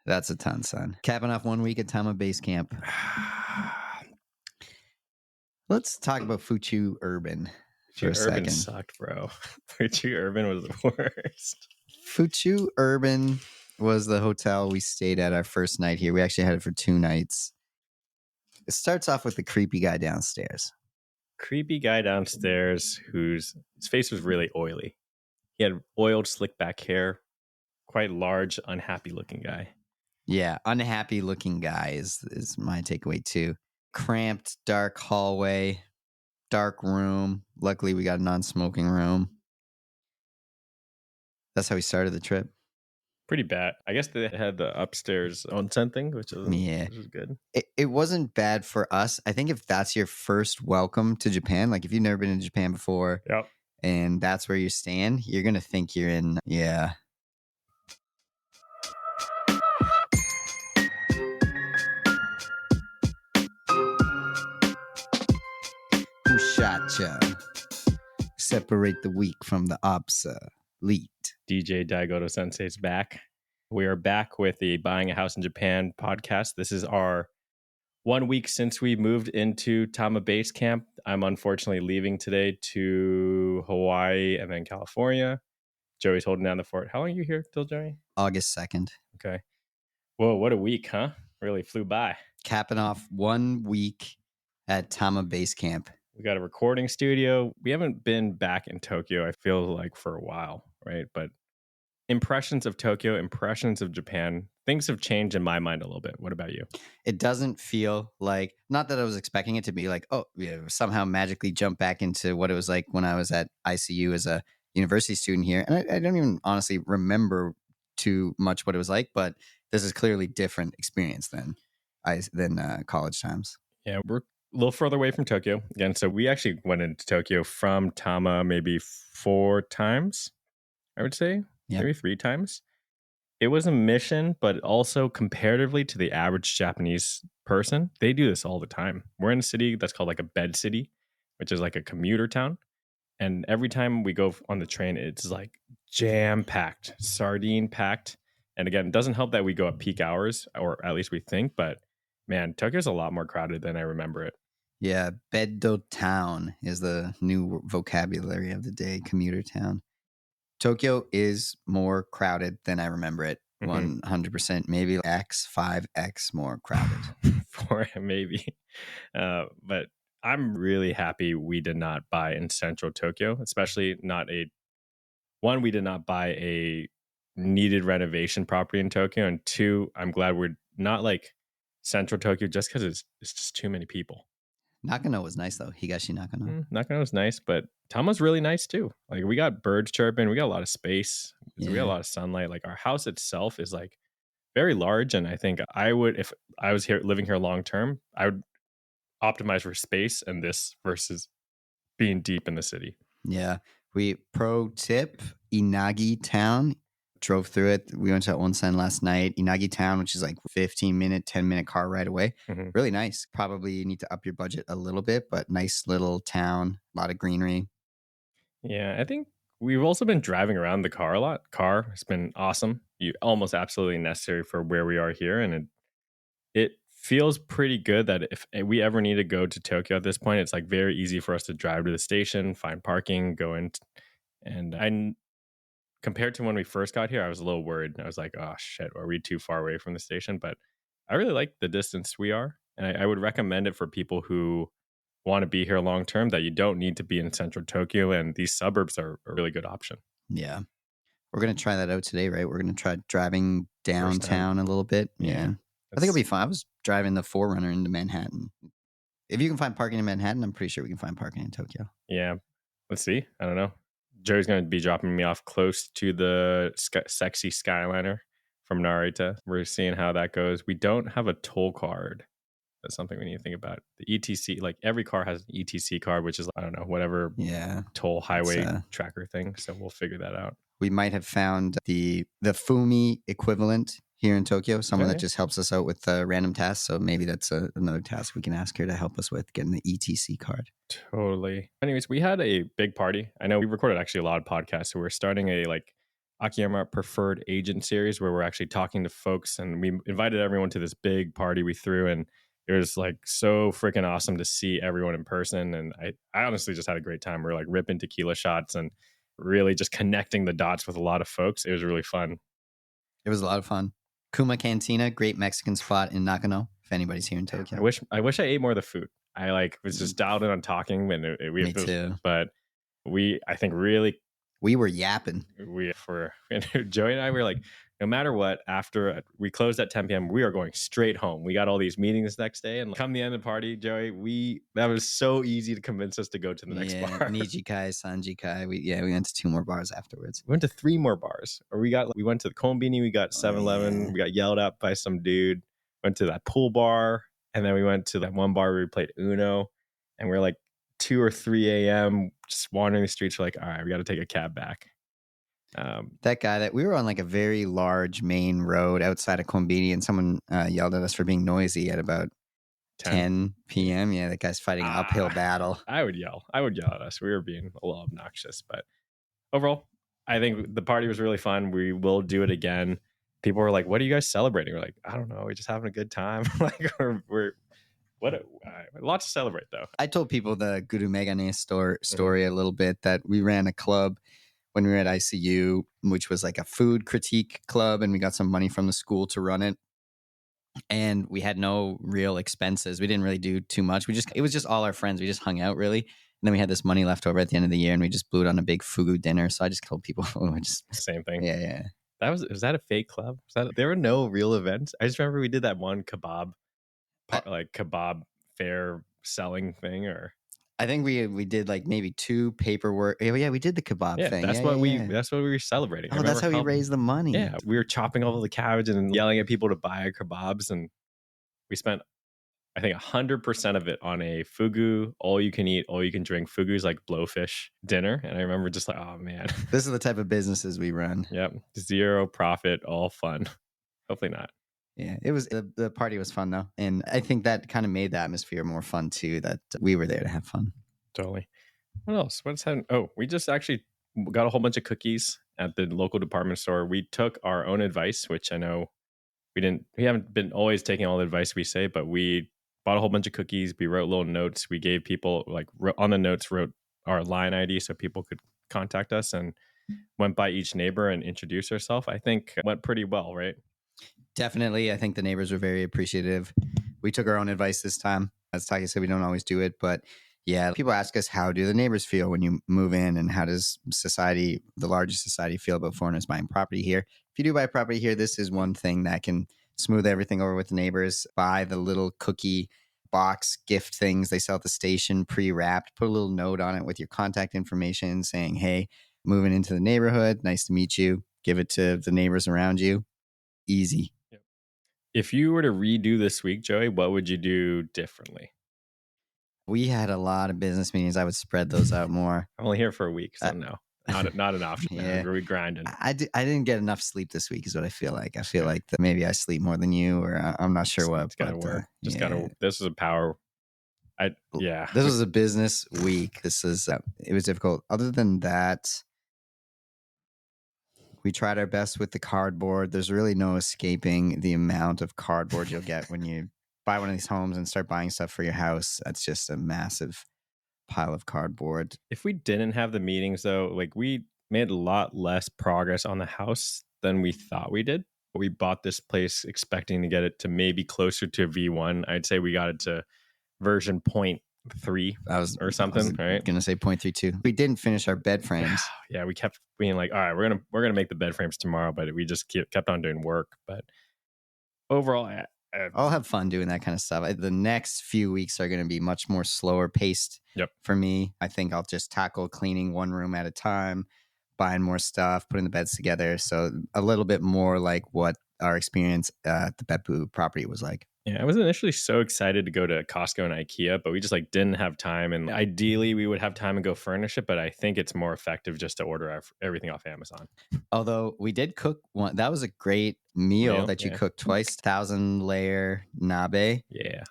That's a ton, son. Capping off 1 week at Tama Base Camp. Let's talk about Fuchu Urban for a Urban second. sucked, bro. Fuchu Urban was the worst. Fuchu Urban was the hotel we stayed at our first night here. We actually had it for 2 nights. It starts off with the creepy guy downstairs. Creepy guy downstairs his face was really oily. He had oiled, slick back hair. Quite large, unhappy looking guy. Yeah, unhappy looking guy is my takeaway too. Cramped, dark hallway, dark room. Luckily, we got a non-smoking room. That's how we started the trip. Pretty bad. I guess they had the upstairs onsen thing, which was good. It wasn't bad for us. I think if that's your first welcome to Japan, like if you've never been to Japan before, Yep. and that's where you're staying, you're going to think you're in, Ushacha. Separate the weak from the obsolete. DJ Daigoto Sensei's back. We are back with the Buying a House in Japan podcast. This is our 1 week since we moved into Tama Base Camp. I'm unfortunately leaving today to Hawaii and then California. Joey's holding down the fort. How long are you here till, Joey? August 2nd. Okay. Whoa, what a week, huh? Really flew by. Capping off 1 week at Tama Base Camp. We got a recording studio. We haven't been back in Tokyo, I feel like, for a while, right? But impressions of Tokyo, impressions of Japan, things have changed in my mind a little bit. What about you? It doesn't feel like, not that I was expecting it to be like, somehow magically jump back into what it was like when I was at ICU as a university student here. And I don't even honestly remember too much what it was like, but this is clearly different experience than college times. Yeah, we're a little further away from Tokyo again. So we actually went into Tokyo from Tama maybe 4 times, I would say. Yep. Maybe 3 times. It was a mission, but also comparatively to the average Japanese person, they do this all the time. We're in a city that's called like a bed city, which is like a commuter town. And every time we go on the train, it's like jam-packed, sardine-packed. And again, it doesn't help that we go at peak hours, or at least we think, but man, Tokyo's a lot more crowded than I remember it. Yeah, beddo town is the new vocabulary of the day, commuter town. Tokyo is more crowded than I remember it. 100%, maybe 5x more crowded. 4 maybe. But I'm really happy we did not buy in central Tokyo, especially one, we did not buy a needed renovation property in Tokyo. And 2, I'm glad we're not like central Tokyo just because it's just too many people. Nakano was nice though. Higashi Nakano. Nakano was nice, but Tama's really nice too. Like we got birds chirping, we got a lot of space, we got a lot of sunlight. Like our house itself is like very large, and I think I would, if I was living here long term, I would optimize for space and this versus being deep in the city. Yeah, pro tip, Inagi Town. Drove through it. We went to onsen last night. Inagi Town, which is like 15-minute, 10-minute car ride away. Mm-hmm. Really nice. Probably need to up your budget a little bit, but nice little town. A lot of greenery. Yeah, I think we've also been driving around the car a lot. Car has been awesome. Almost absolutely necessary for where we are here. And it feels pretty good that if we ever need to go to Tokyo at this point, it's like very easy for us to drive to the station, find parking, go in. And compared to when we first got here, I was a little worried. I was like, oh, shit, are we too far away from the station? But I really like the distance we are. And I would recommend it for people who want to be here long term, that you don't need to be in central Tokyo. And these suburbs are a really good option. Yeah. We're going to try that out today, right? We're going to try driving downtown a little bit. Yeah. I think it'll be fun. I was driving the 4Runner into Manhattan. If you can find parking in Manhattan, I'm pretty sure we can find parking in Tokyo. Yeah. Let's see. I don't know. Joey's going to be dropping me off close to the sexy Skyliner from Narita. We're seeing how that goes. We don't have a toll card. That's something we need to think about. The ETC, like every car has an ETC card, which is, I don't know, whatever toll highway tracker thing. So we'll figure that out. We might have found the Fumi equivalent here in Tokyo, someone that just helps us out with random tasks. So maybe that's another task we can ask her to help us with, getting the ETC card. Totally. Anyways, we had a big party. I know we recorded actually a lot of podcasts. So we're starting a like Akiyama Preferred Agent series where we're actually talking to folks, and we invited everyone to this big party we threw, and it was like so freaking awesome to see everyone in person. And I honestly just had a great time. We are like ripping tequila shots and really just connecting the dots with a lot of folks. It was really fun. It was a lot of fun. Kuma Cantina, great Mexican spot in Nakano. If anybody's here in Tokyo, I wish I ate more of the food. I like was just dialed in on talking, and me too. But I think really we were yapping. Joey and I were like, no matter what, after we closed at 10 p.m., we are going straight home. We got all these meetings next day, and come the end of the party, Joey, that was so easy to convince us to go to the next bar. Nijikai, Sanjikai. We went to 2 more bars afterwards. We went to 3 more bars. Or we went to the Konbini, we got 7-Eleven, we got yelled at by some dude, went to that pool bar, and then we went to that one bar where we played Uno, and we're like 2 or 3 a.m. just wandering the streets. We're like, all right, we got to take a cab back. That guy that we were on like a very large main road outside of Konbini, and someone yelled at us for being noisy at about 10 p.m. Yeah, that guy's fighting an uphill battle. I would yell at us. We were being a little obnoxious, but overall, I think the party was really fun. We will do it again. People were like, "What are you guys celebrating?" We're like, "I don't know. We're just having a good time." Like we're lots to celebrate though. I told people the Guru Megane story a little bit, that we ran a club when we were at ICU, which was like a food critique club, and we got some money from the school to run it. And we had no real expenses. We didn't really do too much. It was just all our friends. We just hung out really. And then we had this money left over at the end of the year, and we just blew it on a big fugu dinner. So I just told people, same thing. Yeah. Was that a fake club? There were no real events. I just remember we did that one kebab fair selling thing, or I think we did like maybe 2 paperwork. Yeah, we did the kebab thing. That's what we were celebrating. Oh, that's how we raised the money. Yeah, we were chopping all of the cabbage and yelling at people to buy our kebabs, and we spent, I think, 100% of it on a fugu, all you can eat, all you can drink. Fugu's like blowfish dinner, and I remember just like, oh man, this is the type of businesses we run. Yep, 0 profit, all fun. Hopefully not. Yeah, it was the party was fun though, and I think that kind of made the atmosphere more fun too. That we were there to have fun. Totally. What else? What's happening? Oh, we just actually got a whole bunch of cookies at the local department store. We took our own advice, which I know we haven't been always taking all the advice we say, but we bought a whole bunch of cookies. We wrote little notes. We gave people on the notes, wrote our line ID so people could contact us, and went by each neighbor and introduced ourselves. I think it went pretty well, right? Definitely. I think the neighbors were very appreciative. We took our own advice this time. As Taki said, we don't always do it, but yeah, people ask us, how do the neighbors feel when you move in, and how does the larger society feel about foreigners buying property here? If you do buy property here, this is one thing that can smooth everything over with the neighbors. Buy the little cookie box gift things they sell at the station, pre-wrapped. Put a little note on it with your contact information saying, hey, moving into the neighborhood, nice to meet you. Give it to the neighbors around you. Easy. Yep. If you were to redo this week, Joey, what would you do differently? We had a lot of business meetings. I would spread those out more. I'm only here for a week, so no, not an option. Yeah. We're grinding. I didn't get enough sleep this week is what I feel like. I feel like that maybe I sleep more than you, or I'm not sure what. It's gotta work. This is a power. This was a business week. It was difficult. Other than that, we tried our best with the cardboard. There's really no escaping the amount of cardboard you'll get when you buy one of these homes and start buying stuff for your house. That's just a massive pile of cardboard. If we didn't have the meetings though, like we made a lot less progress on the house than we thought we did. We bought this place expecting to get it to maybe closer to V1. I'd say we got it to version 0.3 or something, right? Gonna say 0.32. We didn't finish our bed frames. Yeah, we kept being like, all right, we're gonna make the bed frames tomorrow, but we just kept on doing work. But overall, I'll have fun doing that kind of stuff. The next few weeks are going to be much more slower paced for me. I think I'll just tackle cleaning one room at a time, buying more stuff, putting the beds together. So a little bit more like what our experience at the Beppu property was like. Yeah, I was initially so excited to go to Costco and IKEA, but we just didn't have time. And ideally, we would have time and go furnish it. But I think it's more effective just to order everything off Amazon. Although we did cook one. That was a great meal that you cooked twice. 1,000-layer nabe. Yeah.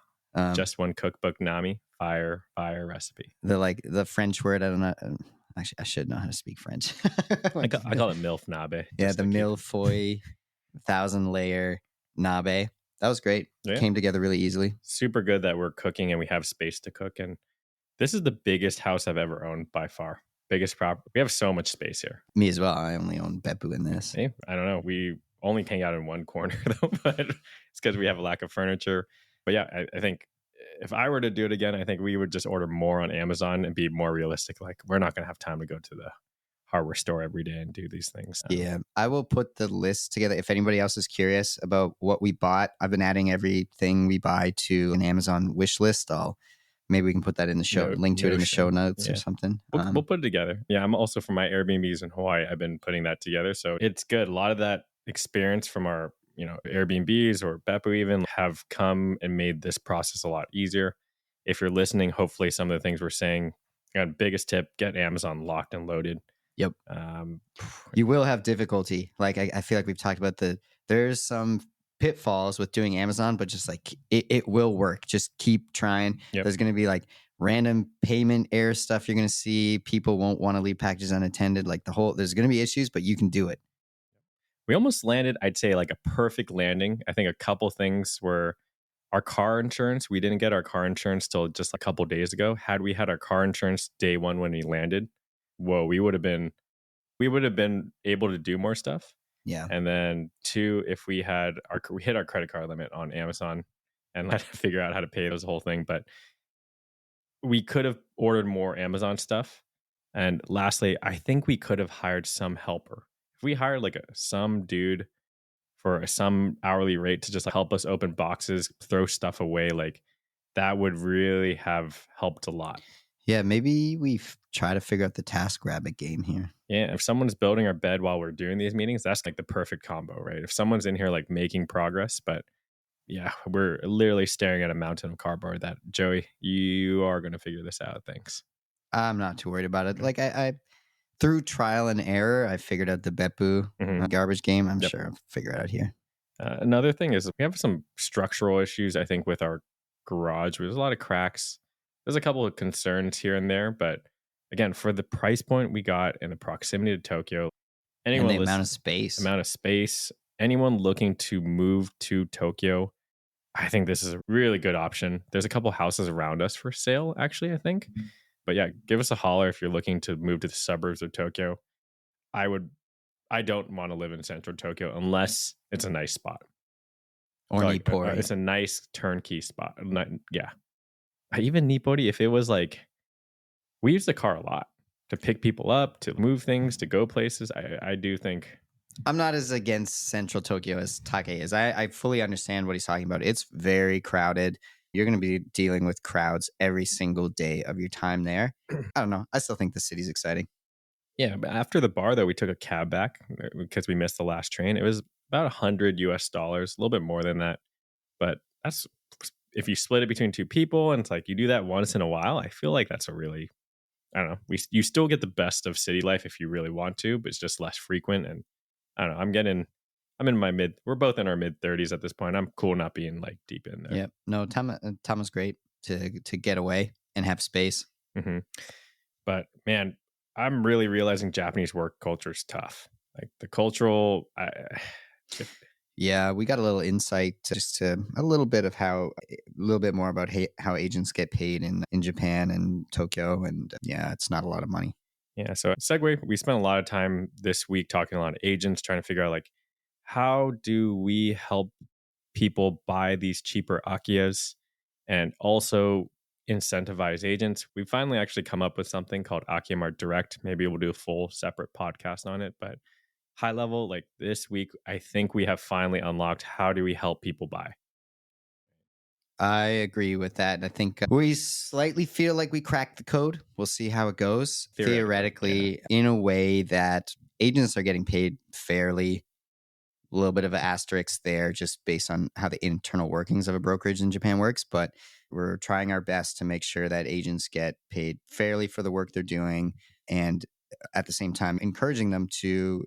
Just one cookbook, Nami. Fire recipe. The French word, I don't know. Actually, I should know how to speak French. I call it milf nabe. Yeah, Just the to keep. mille-feuille 1,000-layer nabe. That was great. Yeah, Came together really easily. super good that we're cooking and we have space to cook. And this is the biggest house I've ever owned by far. Biggest property. We have so much space here. Me as well. I only own Beppu in this. Hey, I don't know. We only hang out in one corner though, but it's because we have a lack of furniture. But yeah, I think if I were to do it again, I think we would just order more on Amazon and be more realistic. Like we're not going to have time to go to the hardware store every day and do these things. Yeah, I will put the list together. If anybody else is curious about what we bought, I've been adding everything we buy to an Amazon wish list. Maybe we can put that in the show, link to it in the show notes or something. We'll put it together. Yeah, I'm also for my Airbnbs in Hawaii. I've been putting that together, so it's good. A lot of that experience from our Airbnbs or Beppu even have come and made this process a lot easier. If you're listening, hopefully some of the things we're saying. Biggest tip: get Amazon locked and loaded. Yep. You will have difficulty. Like I feel like we've talked about there's some pitfalls with doing Amazon, but just like it will work. Just keep trying. Yep. There's going to be like random payment error stuff you're going to see. People won't want to leave packages unattended. Like there's going to be issues, but you can do it. We almost landed, I'd say, like a perfect landing. I think a couple things were our car insurance. We didn't get our car insurance till just a couple days ago. Had we had our car insurance day one when we landed, whoa, we would have been able to do more stuff. Yeah. And then two, if we hit our credit card limit on Amazon and had to figure out how to pay this whole thing, but we could have ordered more Amazon stuff. And lastly, I think we could have hired some helper. If we hired like some dude for some hourly rate to just help us open boxes, throw stuff away, like that would really have helped a lot. Yeah, maybe we try to figure out the TaskRabbit game here. Yeah, if someone's building our bed while we're doing these meetings, that's like the perfect combo, right? If someone's in here like making progress, but yeah, we're literally staring at a mountain of cardboard that, Joey, you are going to figure this out. Thanks. I'm not too worried about it. Like I through trial and error, I figured out the Beppu garbage game. I'm sure I'll figure it out here. Another thing is we have some structural issues, I think, with our garage. There's a lot of cracks. There's a couple of concerns here and there, but again, for the price point we got and the proximity to Tokyo, and the amount of space, anyone looking to move to Tokyo, I think this is a really good option. There's a couple houses around us for sale, actually, I think. But yeah, give us a holler if you're looking to move to the suburbs of Tokyo. I don't want to live in central Tokyo unless it's a nice spot. Or Nippori. It's a nice turnkey spot. Yeah. Even Nippori, if it was like, we use the car a lot to pick people up, to move things, to go places. I do think. I'm not as against central Tokyo as Take is. I fully understand what he's talking about. It's very crowded. You're going to be dealing with crowds every single day of your time there. I don't know. I still think the city's exciting. Yeah, but after the bar, though, we took a cab back because we missed the last train. It was about $100 US, a little bit more than that. But that's if you split it between two people and it's like you do that once in a while, I feel like that's a really, I don't know. You still get the best of city life if you really want to, but it's just less frequent. And I don't know. I'm in my we're both in our mid 30s at this point. I'm cool not being like deep in there. Yeah. No, Tama's great to get away and have space. Mm-hmm. But man, I'm really realizing Japanese work culture is tough. Like the cultural. Yeah, we got a little insight to a little bit more about how agents get paid in Japan and Tokyo. And yeah, it's not a lot of money. Yeah. So segue, we spent a lot of time this week talking to a lot of agents, trying to figure out like, how do we help people buy these cheaper Akiyas and also incentivize agents? We finally actually come up with something called Akiyamart Direct. Maybe we'll do a full separate podcast on it, but high level, like this week, I think we have finally unlocked how do we help people buy. I agree with that. I think we slightly feel like we cracked the code. We'll see how it goes. Theoretically, in a way that agents are getting paid fairly. A little bit of an asterisk there just based on how the internal workings of a brokerage in Japan works. But we're trying our best to make sure that agents get paid fairly for the work they're doing and at the same time encouraging them to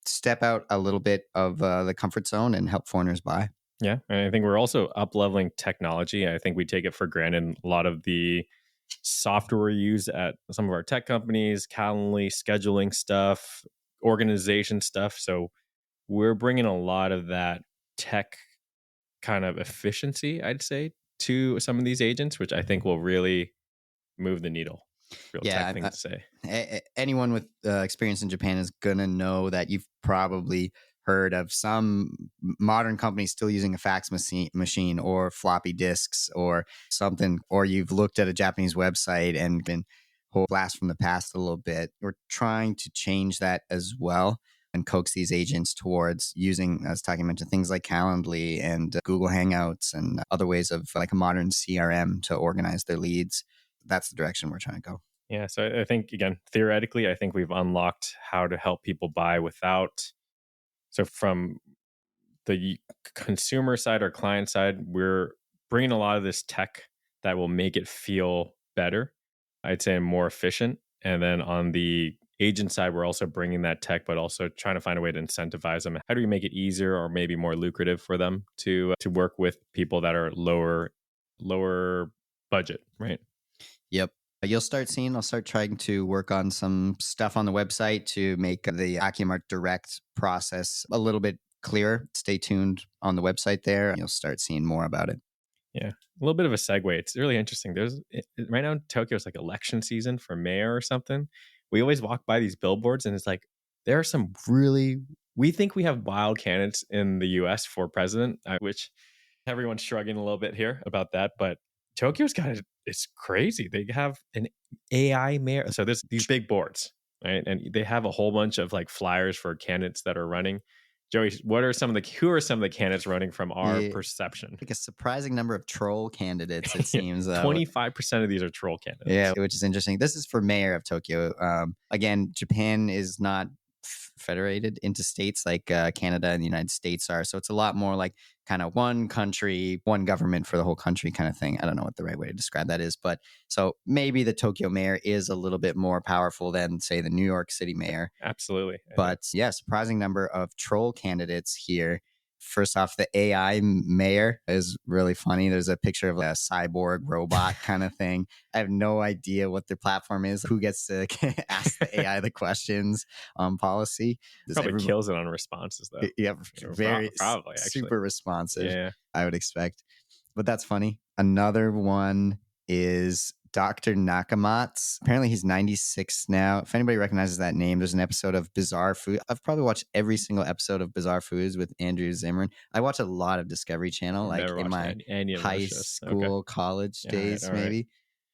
step out a little bit of the comfort zone and help foreigners buy. Yeah. And I think we're also up-leveling technology. I think we take it for granted. A lot of the software we use at some of our tech companies, Calendly, scheduling stuff, organization stuff. So we're bringing a lot of that tech kind of efficiency, I'd say, to some of these agents, which I think will really move the needle. Real tech Yeah, thing to say. anyone with experience in Japan is gonna know that you've probably heard of some modern companies still using a fax machine or floppy disks or something, or you've looked at a Japanese website and been whole blast from the past a little bit. We're trying to change that as well and coax these agents towards using, as Taki mentioned, things like Calendly and Google Hangouts and other ways of like a modern CRM to organize their leads. That's the direction we're trying to go. Yeah. So I think, again, theoretically, I think we've unlocked how to help people buy without. So from the consumer side or client side, we're bringing a lot of this tech that will make it feel better. I'd say more efficient. And then on the agent side, we're also bringing that tech, but also trying to find a way to incentivize them. How do we make it easier or maybe more lucrative for them to work with people that are lower budget, right? Yep. I'll start trying to work on some stuff on the website to make the Akimart Direct process a little bit clearer. Stay tuned on the website there. You'll start seeing more about it. Yeah. A little bit of a segue. It's really interesting. Right now in Tokyo, it's like election season for mayor or something. We always walk by these billboards and it's like, there are some we think we have wild candidates in the US for president, which everyone's shrugging a little bit here about that. But Tokyo's it's crazy. They have an AI mayor. So there's these big boards, right? And they have a whole bunch of like flyers for candidates that are running. Joey, who are some of the candidates running from our perception? Like a surprising number of troll candidates, it seems. 25% of these are troll candidates. Yeah, which is interesting. This is for mayor of Tokyo. Again, Japan is not federated into states like Canada and the United States are. So it's a lot more like kind of one country, one government for the whole country kind of thing. I don't know what the right way to describe that is, but so maybe the Tokyo mayor is a little bit more powerful than, say, the New York City mayor. Absolutely. But yeah, surprising number of troll candidates here. First off, the AI mayor is really funny. There's a picture of a cyborg robot kind of thing. I have no idea what their platform is, who gets to ask the AI the questions on policy. Probably kills it on responses, though. Yeah, very probably super responsive, yeah. I would expect. But that's funny. Another one is Dr. Nakamatsu. Apparently he's 96 now. If anybody recognizes that name, there's an episode of Bizarre Food. I've probably watched every single episode of Bizarre Foods with Andrew Zimmern. I watch a lot of Discovery Channel, like in my high school, college days, maybe. Right.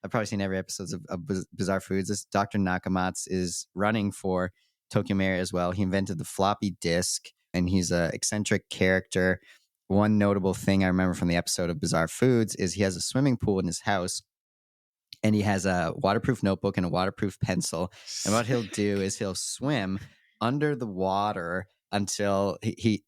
I've probably seen every episode of Bizarre Foods. This Dr. Nakamatsu is running for Tokyo Mayor as well. He invented the floppy disk, and he's an eccentric character. One notable thing I remember from the episode of Bizarre Foods is he has a swimming pool in his house, and he has a waterproof notebook and a waterproof pencil. And what he'll do is he'll swim under the water until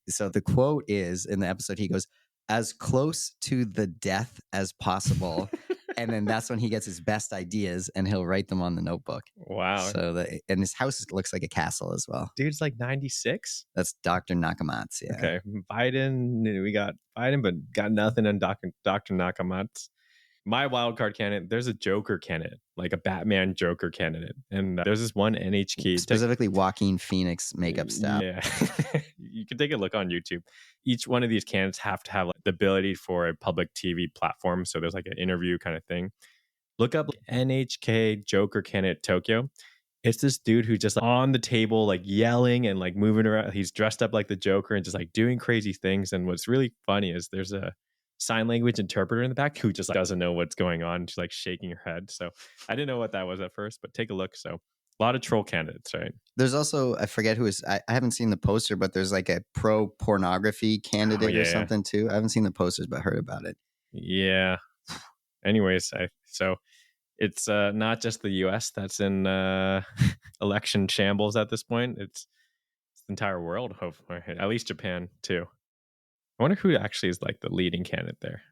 so the quote is in the episode, he goes, as close to the death as possible. And then that's when he gets his best ideas, and he'll write them on the notebook. Wow. So and his house looks like a castle as well. Dude's like 96. That's Dr. Nakamatsu. Yeah. Okay. Biden, we got Biden, but got nothing on Dr. Nakamatsu. My wildcard candidate, there's a Joker candidate, like a Batman Joker candidate. And there's this one NHK. Specifically Joaquin Phoenix makeup style. Yeah. You can take a look on YouTube. Each one of these candidates have to have like, the ability for a public TV platform. So there's like an interview kind of thing. Look up NHK Joker candidate Tokyo. It's this dude who's just like, on the table, like yelling and like moving around. He's dressed up like the Joker and just like doing crazy things. And what's really funny is there's a sign language interpreter in the back who just like, doesn't know what's going on. She's like shaking her head. So I didn't know what that was at first, but take a look. So a lot of troll candidates, right? There's also, I forget who is, I haven't seen the poster, but there's like a pro pornography candidate or something too. I haven't seen the posters, but heard about it. Yeah. Anyways, so it's not just the US that's in election shambles at this point. It's the entire world, hopefully, at least Japan too. I wonder who actually is like the leading candidate there.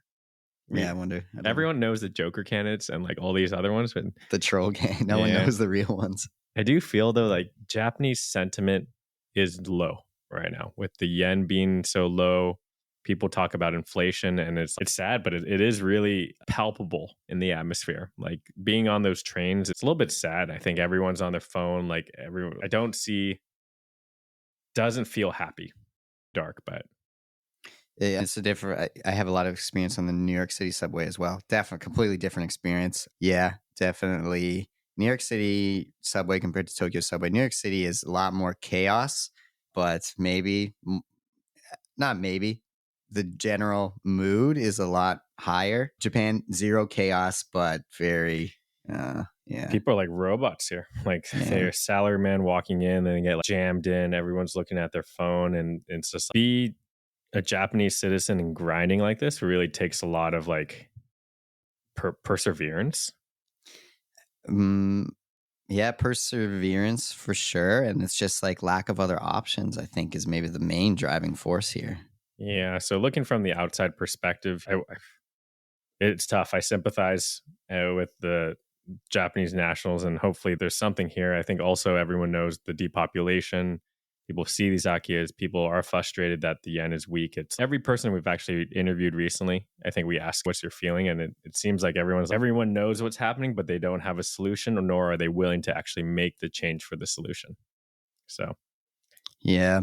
Yeah, I wonder. Everyone knows the Joker candidates and like all these other ones, but the troll gang. No one knows the real ones. I do feel though, like Japanese sentiment is low right now with the yen being so low. People talk about inflation, and it's sad, but it is really palpable in the atmosphere. Like being on those trains, it's a little bit sad. I think everyone's on their phone. Like everyone, I don't see, doesn't feel happy. Dark, but Yeah, it's a different. I have a lot of experience on the New York City subway as well. Definitely, completely different experience. Yeah, definitely. New York City subway compared to Tokyo subway. New York City is a lot more chaos, but not maybe. The general mood is a lot higher. Japan, zero chaos, but very, yeah, people are like robots here. Like yeah. they're salary man walking in and they get like jammed in. Everyone's looking at their phone, and it's just be a Japanese citizen and grinding like this really takes a lot of like perseverance. Yeah, perseverance for sure. And it's just like lack of other options, I think, is maybe the main driving force here. Yeah. So looking from the outside perspective, it's tough. I sympathize with the Japanese nationals, and hopefully there's something here. I think also everyone knows the depopulation. People see these Akiyas. People are frustrated that the yen is weak. It's every person we've actually interviewed recently. I think we asked, "What's your feeling?" And it seems like everyone knows what's happening, but they don't have a solution, nor are they willing to actually make the change for the solution. So Yeah.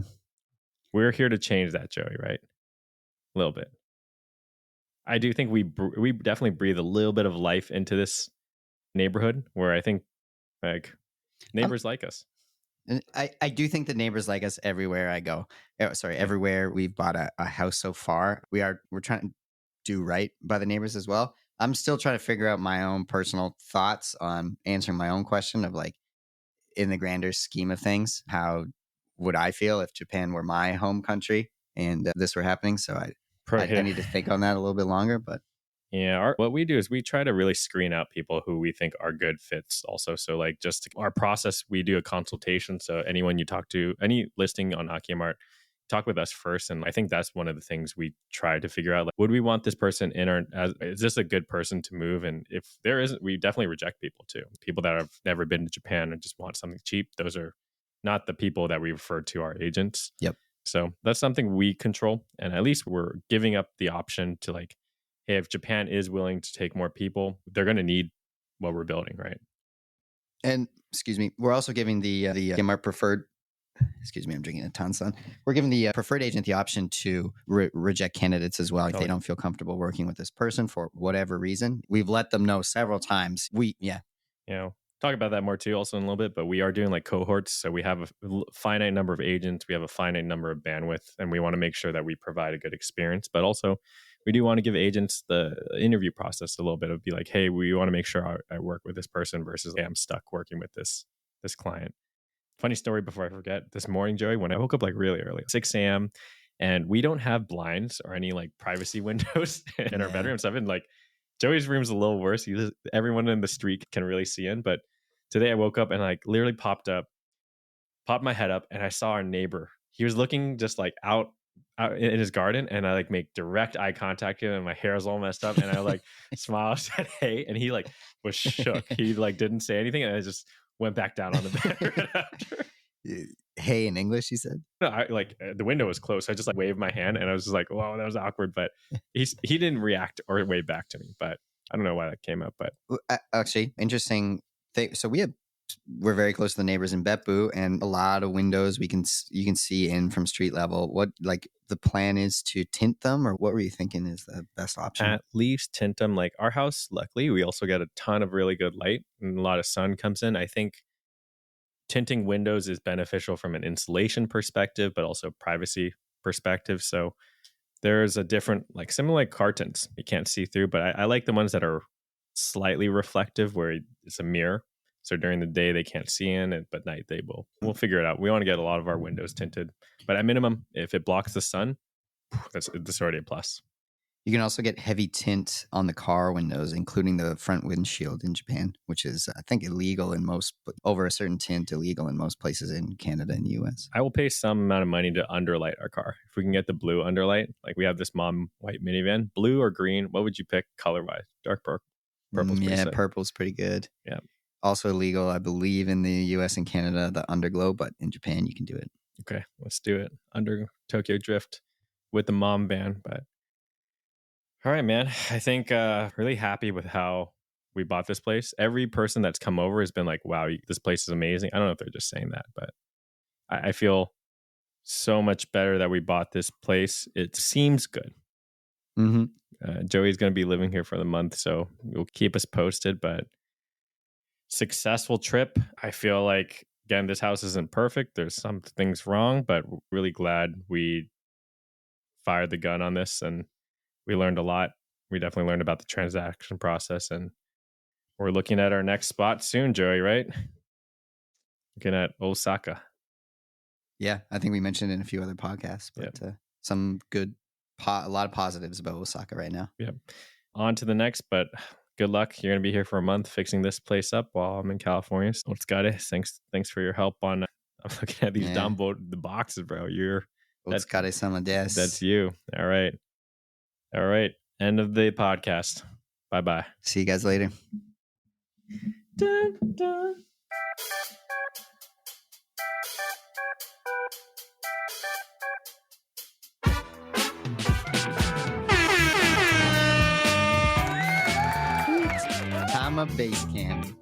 we're here to change that, Joey. Right? A little bit. I do think we definitely breathe a little bit of life into this neighborhood, where I think like neighbors like us. And I do think the neighbors like us everywhere I go. Everywhere we've bought a house so far. We're trying to do right by the neighbors as well. I'm still trying to figure out my own personal thoughts on answering my own question of like, in the grander scheme of things, how would I feel if Japan were my home country and this were happening? So I need to think on that a little bit longer, but yeah, what we do is we try to really screen out people who we think are good fits also. So like just our process, we do a consultation. So anyone you talk to, any listing on Akiyamart, talk with us first. And I think that's one of the things we try to figure out. Like, would we want this person in, or is this a good person to move? And if there isn't, we definitely reject people too. People that have never been to Japan and just want something cheap. Those are not the people that we refer to our agents. Yep. So that's something we control. And at least we're giving up the option to like, hey, if Japan is willing to take more people, they're going to need what we're building, right? And excuse me, we're also giving the our preferred. Excuse me, I'm drinking a ton, son. We're giving the preferred agent the option to reject candidates as well if they don't feel comfortable working with this person for whatever reason. We've let them know several times. Talk about that more too, also in a little bit. But we are doing like cohorts, so we have a finite number of agents, we have a finite number of bandwidth, and we want to make sure that we provide a good experience. But also, we do want to give agents the interview process a little bit of be like, hey, we want to make sure I work with this person versus, hey, I'm stuck working with this client. Funny story before I forget. This morning, Joey, when I woke up like really early, 6 a.m., and we don't have blinds or any like privacy windows in our bedroom. So I've been like, Joey's room's a little worse. Everyone in the street can really see in. But today I woke up and like literally popped my head up, and I saw our neighbor. He was looking just like out in his garden, and I like make direct eye contact with him, and my hair's all messed up, and I like smiled, said hey, and he like was shook. He like didn't say anything, and I just went back down on the bed right after. Hey, in English, he said. The window was closed, so I just like waved my hand, and I was just like, "Wow, that was awkward." But he didn't react or wave back to me. But I don't know why that came up. But actually, interesting thing. So we're very close to the neighbors in Beppu, and a lot of windows you can see in from street level. What like the plan is to tint them, or what were you thinking is the best option? At least tint them. Like our house, luckily, we also get a ton of really good light and a lot of sun comes in. I think tinting windows is beneficial from an insulation perspective, but also privacy perspective. So there's a different, like similar like cartons you can't see through, but I like the ones that are slightly reflective where it's a mirror. So during the day they can't see in it, but night they will. We'll figure it out. We want to get a lot of our windows tinted, but at minimum, if it blocks the sun, that's already a plus. You can also get heavy tint on the car windows, including the front windshield in Japan, which is, I think, illegal in most, over a certain tint, illegal in most places in Canada and the US. I will pay some amount of money to underlight our car. If we can get the blue underlight, like we have this mom white minivan, blue or green, what would you pick color-wise? Dark purple. Purple's pretty good. Yeah. Also illegal, I believe, in the US and Canada, the underglow, but in Japan, you can do it. Okay, let's do it. Under Tokyo Drift. with the mom band. But all right, man. I think really happy with how we bought this place. Every person that's come over has been like, wow, this place is amazing. I don't know if they're just saying that, but I feel so much better that we bought this place. It seems good. Mm-hmm. Joey's going to be living here for the month, so you'll keep us posted. But successful trip. I feel like, again, this house isn't perfect. There's some things wrong, but really glad we fired the gun on this, and we learned a lot. We definitely learned about the transaction process, and we're looking at our next spot soon, Joey, right? Looking at Osaka. Yeah, I think we mentioned it in a few other podcasts, but some good, a lot of positives about Osaka right now. Yeah. On to the next, but good luck. You're going to be here for a month fixing this place up while I'm in California. So it's got it. Thanks for your help on. I'm looking at these the boxes, bro. That's you. All right. End of the podcast. Bye. See you guys later. Dun, dun. Tama Base Camp.